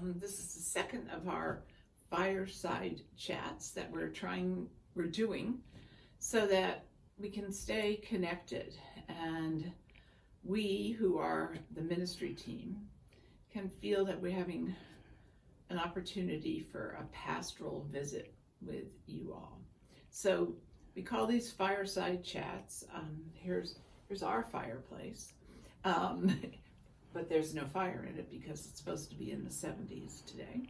This is the second of our fireside chats that we're doing so that we can stay connected, and we who are the ministry team can feel that we're having an opportunity for a pastoral visit with you all. So we call these fireside chats. Here's our fireplace. But there's no fire in it because it's supposed to be in the 70s today.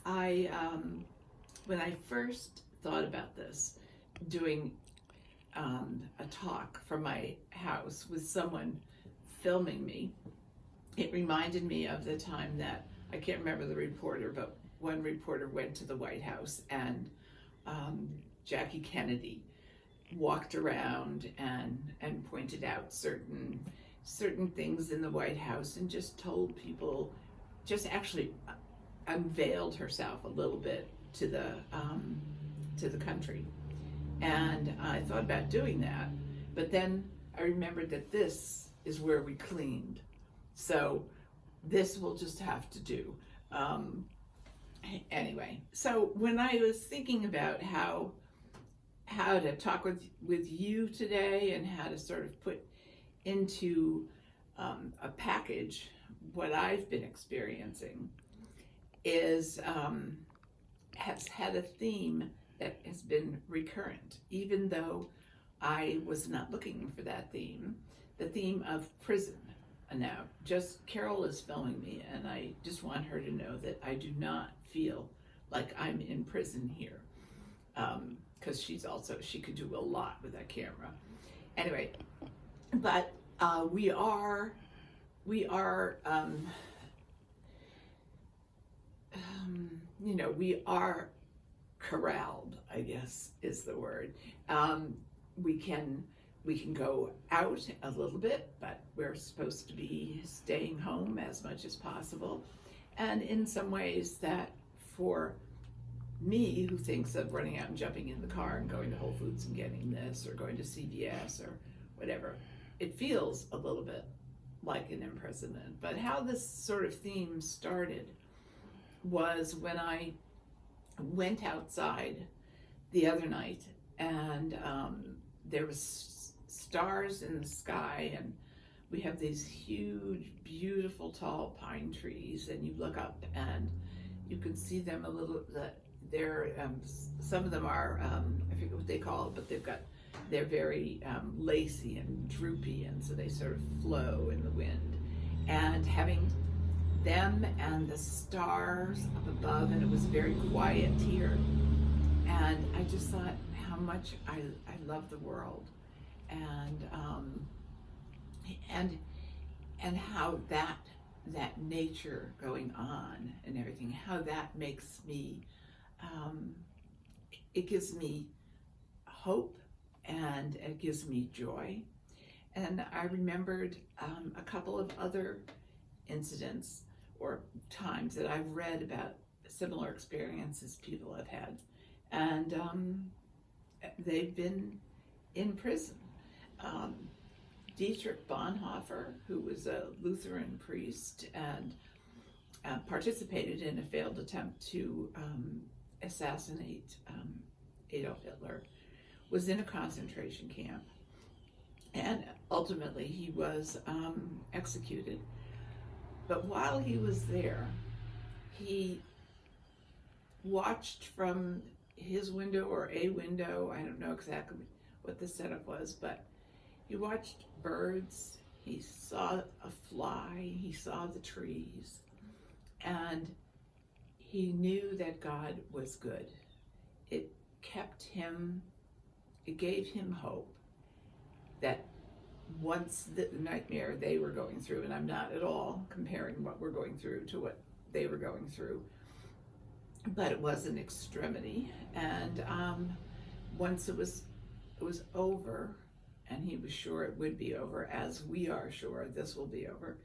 When I first thought about this, doing a talk from my house with someone filming me, it reminded me of the time that, I can't remember the reporter, but one reporter went to the White House and Jackie Kennedy walked around and pointed out certain things in the White House and just told people, just actually unveiled herself a little bit to the country. And I thought about doing that, but then I remembered that this is where we cleaned. So this will just have to do. Anyway, so when I was thinking about how to talk with you today and how to sort of put into a package what I've been experiencing is has had a theme that has been recurrent, even though I was not looking for that theme, the theme of prison. And now, just Carol is filming me, and I just want her to know that I do not feel like I'm in prison here, because she could do a lot with that camera. Anyway, but we are we are corralled, I guess is the word. We can go out a little bit, but we're supposed to be staying home as much as possible. And in some ways that, for me who thinks of running out and jumping in the car and going to Whole Foods and getting this, or going to CVS or whatever, it feels a little bit like an imprisonment. But how this sort of theme started was when I went outside the other night, and there was stars in the sky, and we have these huge, beautiful, tall pine trees, and you look up and you can see them a little. They're some of them are I forget what they call it, but they're very lacy and droopy, and so they sort of flow in the wind. And having them and the stars up above, and it was very quiet here, and I just thought how much I love the world, and how that nature going on and everything, how that makes me, it gives me hope, and it gives me joy. And I remembered a couple of other incidents or times that I've read about similar experiences people have had, and they've been in prison. Dietrich Bonhoeffer, who was a Lutheran priest and participated in a failed attempt to assassinate Adolf Hitler, was in a concentration camp, and ultimately he was executed. But while he was there, he watched from his window, or a window, I don't know exactly what the setup was, but he watched birds, he saw a fly, he saw the trees, and he knew that God was good. It gave him hope that once the nightmare they were going through, and I'm not at all comparing what we're going through to what they were going through, but it was an extremity, and once it was over, and he was sure it would be over, as we are sure this will be over,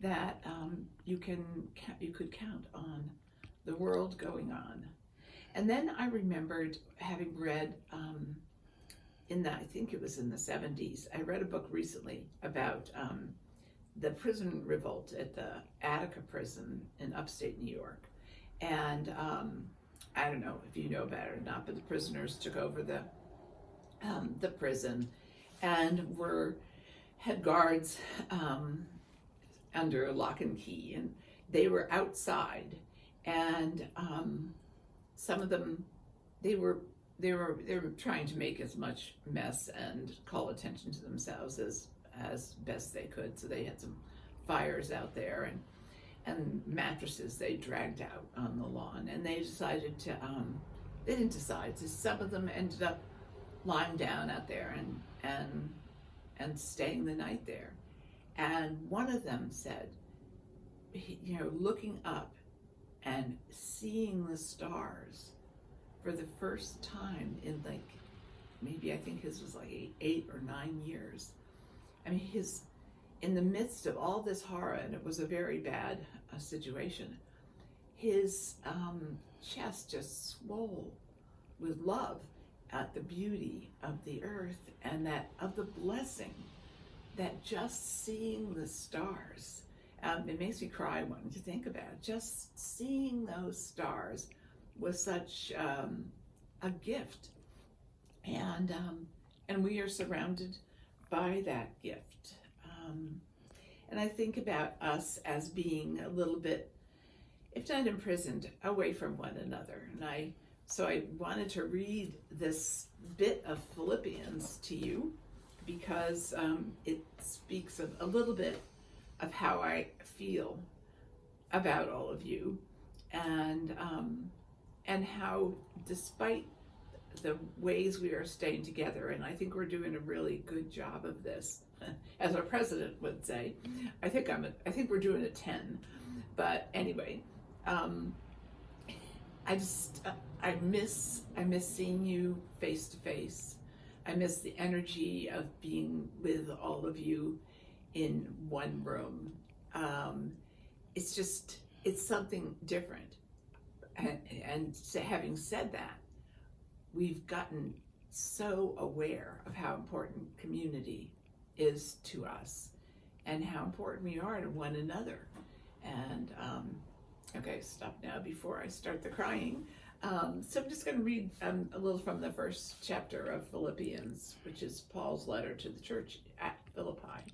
that you could count on the world going on. And then I remembered having read I think it was in the 70s, I read a book recently about the prison revolt at the Attica prison in upstate New York. And I don't know if you know about it or not, but the prisoners took over the prison and had guards under lock and key, and they were outside, and some of them they were trying to make as much mess and call attention to themselves as best they could. So they had some fires out there and mattresses they dragged out on the lawn, and they decided to they didn't decide. So some of them ended up lying down out there and staying the night there. And one of them said, looking up and seeing the stars for the first time in maybe I think his was 8 or 9 years. I mean, in the midst of all this horror, and it was a very bad situation, his chest just swole with love at the beauty of the earth and that of the blessing that just seeing the stars. It makes me cry when to think about it. Just seeing those stars was such a gift, and we are surrounded by that gift. And I think about us as being a little bit, if not imprisoned, away from one another. So I wanted to read this bit of Philippians to you because it speaks of a little bit of how I feel about all of you, and how, despite the ways we are staying together, and I think we're doing a really good job of this, as our president would say. I think we're doing a 10, but anyway, I miss seeing you face to face. I miss the energy of being with all of you in one room. It's something different. And having said that, we've gotten so aware of how important community is to us and how important we are to one another. And okay, stop now before I start the crying. So I'm just going to read a little from the first chapter of Philippians, which is Paul's letter to the church at Philippi.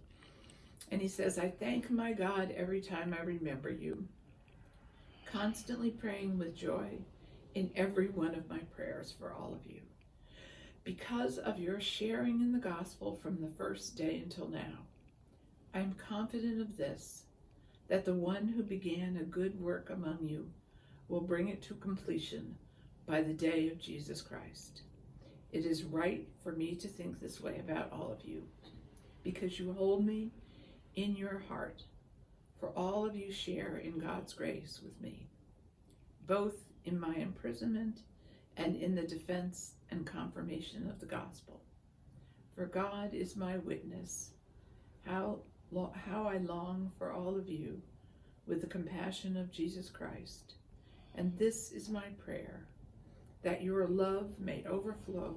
And he says, I thank my God every time I remember you, constantly praying with joy in every one of my prayers for all of you, because of your sharing in the gospel from the first day until now. I am confident of this, that the one who began a good work among you will bring it to completion by the day of Jesus Christ. It is right for me to think this way about all of you, because you hold me in your heart, for all of you share in God's grace with me, both in my imprisonment and in the defense and confirmation of the gospel. For God is my witness, how I long for all of you with the compassion of Jesus Christ. And this is my prayer, that your love may overflow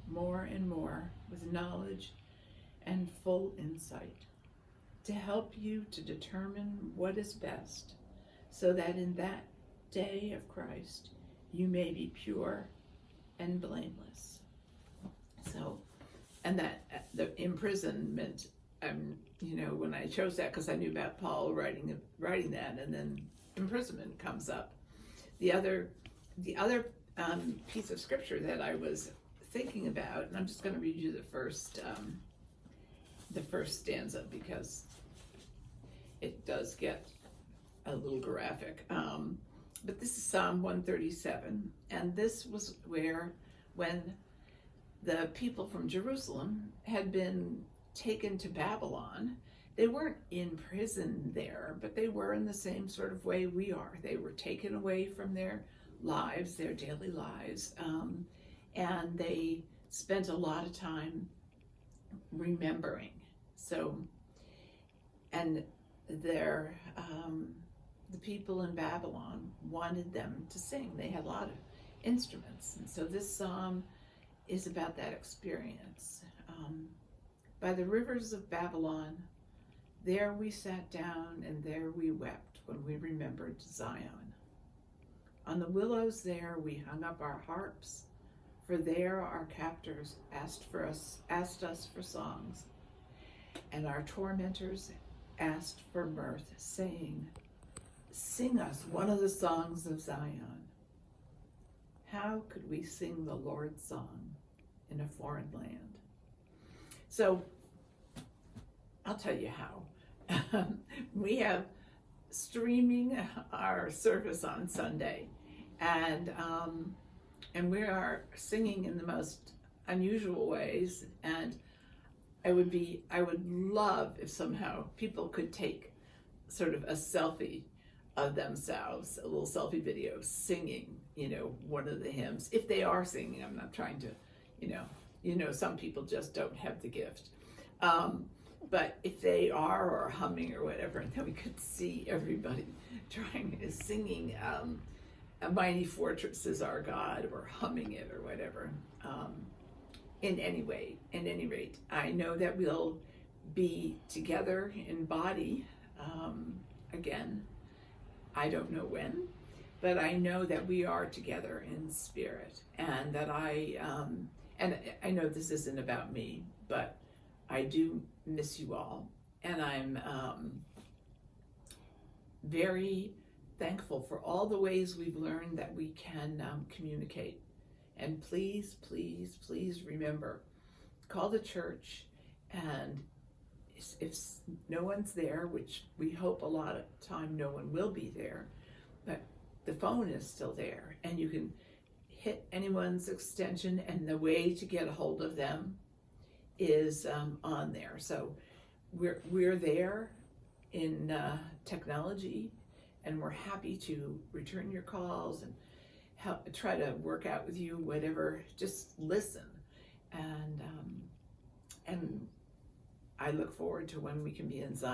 more and more with knowledge and full insight, to help you to determine what is best, so that in that day of Christ you may be pure and blameless. So, and that the imprisonment, when I chose that, because I knew about Paul writing that, and then imprisonment comes up. The other piece of scripture that I was thinking about, and I'm just going to read you the first stanza, because it does get a little graphic. But this is Psalm 137, and this was when the people from Jerusalem had been taken to Babylon. They weren't in prison there, but they were in the same sort of way we are. They were taken away from their lives, their daily lives, and they spent a lot of time remembering. So, and the people in Babylon wanted them to sing. They had a lot of instruments, and so this psalm is about that experience. By the rivers of Babylon, There we sat down and there we wept when we remembered Zion. On the willows there we hung up our harps, for there our captors asked us for songs, and our tormentors asked for mirth, saying, "Sing us one of the songs of Zion." How could we sing the Lord's song in a foreign land? So I'll tell you how. We have streaming our service on Sunday, and we are singing in the most unusual ways, and I would love if somehow people could take sort of a selfie of themselves, a little selfie video singing, one of the hymns. If they are singing, I'm not trying to, some people just don't have the gift. But if they are, or humming or whatever, and then we could see everybody singing "A Mighty Fortress is Our God," or humming it or whatever. In any rate, I know that we'll be together in body again. I don't know when, but I know that we are together in spirit, and that and I know this isn't about me, but I do miss you all, and I'm very thankful for all the ways we've learned that we can communicate. And please, please, please remember, call the church, and if no one's there, which we hope a lot of time no one will be there, but the phone is still there, and you can hit anyone's extension, and the way to get a hold of them is on there. So we're there in technology, and we're happy to return your calls and try to work out with you whatever. Just listen, and I look forward to when we can be in Zion.